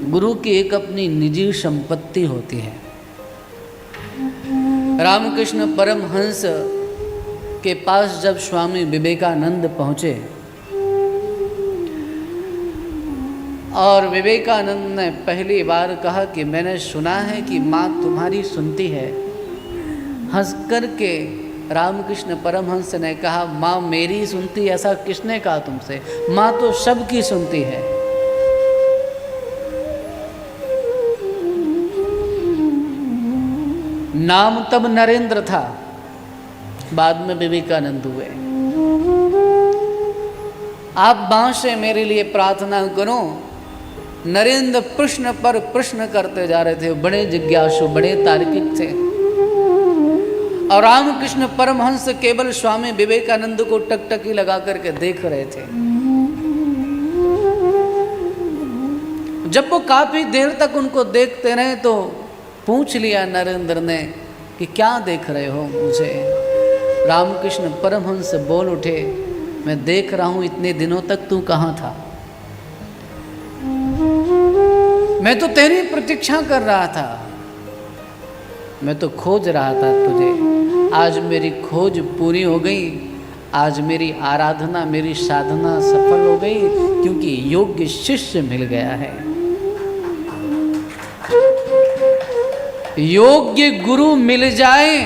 गुरु की एक अपनी निजी संपत्ति होती है। रामकृष्ण परमहंस के पास जब स्वामी विवेकानंद पहुँचे और विवेकानंद ने पहली बार कहा कि मैंने सुना है कि माँ तुम्हारी सुनती है, हंस कर के रामकृष्ण परमहंस ने कहा माँ मेरी सुनती, ऐसा किसने कहा तुमसे? माँ तो सबकी सुनती है। नाम तब नरेंद्र था, बाद में विवेकानंद हुए। आप माँ से मेरे लिए प्रार्थना करो। नरेंद्र प्रश्न पर प्रश्न करते जा रहे थे, बड़े जिज्ञासु, बड़े तार्किक थे। और रामकृष्ण परमहंस केवल स्वामी विवेकानंद को टकटकी लगा करके देख रहे थे। जब वो काफी देर तक उनको देखते रहे तो पूछ लिया नरेंद्र ने कि क्या देख रहे हो मुझे? रामकृष्ण परमहंस बोल उठे, मैं देख रहा हूं इतने दिनों तक तू कहाँ था? मैं तो तेरी प्रतीक्षा कर रहा था, मैं तो खोज रहा था तुझे। आज मेरी खोज पूरी हो गई, आज मेरी आराधना, मेरी साधना सफल हो गई, क्योंकि योग्य शिष्य मिल गया है। योग्य गुरु मिल जाए,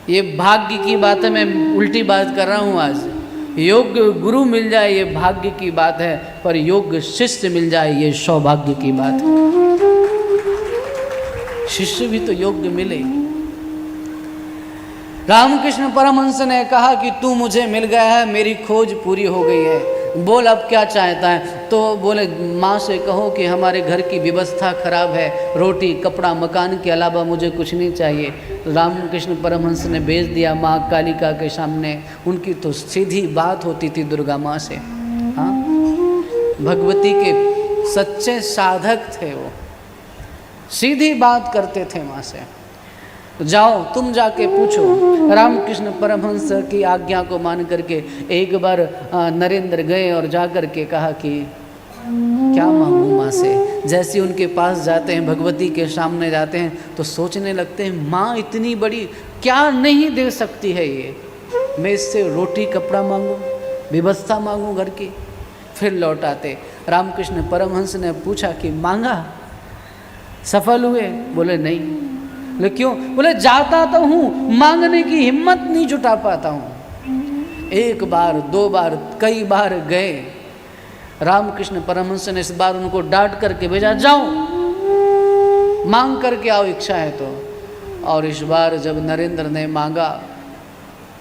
ये भाग्य की बात है। मैं उल्टी बात कर रहा हूं आज। योग्य गुरु मिल जाए ये भाग्य की बात है, पर योग्य शिष्य मिल जाए ये सौभाग्य की बात है। शिष्य भी तो योग्य मिले। रामकृष्ण परमहंस ने कहा कि तू मुझे मिल गया है, मेरी खोज पूरी हो गई है, बोल अब क्या चाहता है? तो बोले माँ से कहो कि हमारे घर की व्यवस्था खराब है, रोटी कपड़ा मकान के अलावा मुझे कुछ नहीं चाहिए। रामकृष्ण परमहंस ने भेज दिया माँ कालिका के सामने। उनकी तो सीधी बात होती थी दुर्गा माँ से। हाँ, भगवती के सच्चे साधक थे वो, सीधी बात करते थे माँ से। जाओ तुम जाके पूछो। रामकृष्ण परमहंस की आज्ञा को मान करके एक बार नरेंद्र गए और जा कर के कहा कि क्या मांगू माँ से। जैसे उनके पास जाते हैं, भगवती के सामने जाते हैं तो सोचने लगते हैं माँ इतनी बड़ी, क्या नहीं दे सकती है ये? मैं इससे रोटी कपड़ा मांगूँ, व्यवस्था मांगूँ घर की। फिर लौट आते। रामकृष्ण परमहंस ने पूछा कि मांगा, सफल हुए? बोले नहीं। बोले क्यों? बोले जाता तो हूँ, मांगने की हिम्मत नहीं जुटा पाता हूँ। एक बार दो बार कई बार गए। रामकृष्ण परमहंस ने इस बार उनको डांट करके भेजा, जाओ मांग करके आओ, इच्छा है तो। और इस बार जब नरेंद्र ने मांगा,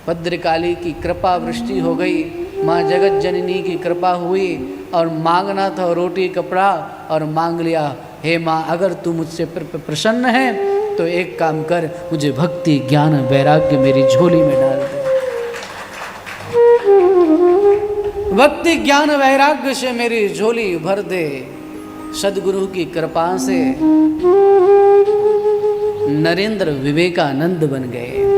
भद्रकाली की कृपा वृष्टि हो गई, माँ जगत जननी की कृपा हुई और मांगना था रोटी कपड़ा और मांग लिया। हे माँ, अगर तू मुझसे प्रसन्न है तो एक काम कर, मुझे भक्ति ज्ञान वैराग्य मेरी झोली में डाल दे। भक्ति ज्ञान वैराग्य से मेरी झोली भर दे। सदगुरु की कृपा से नरेंद्र विवेकानंद बन गए।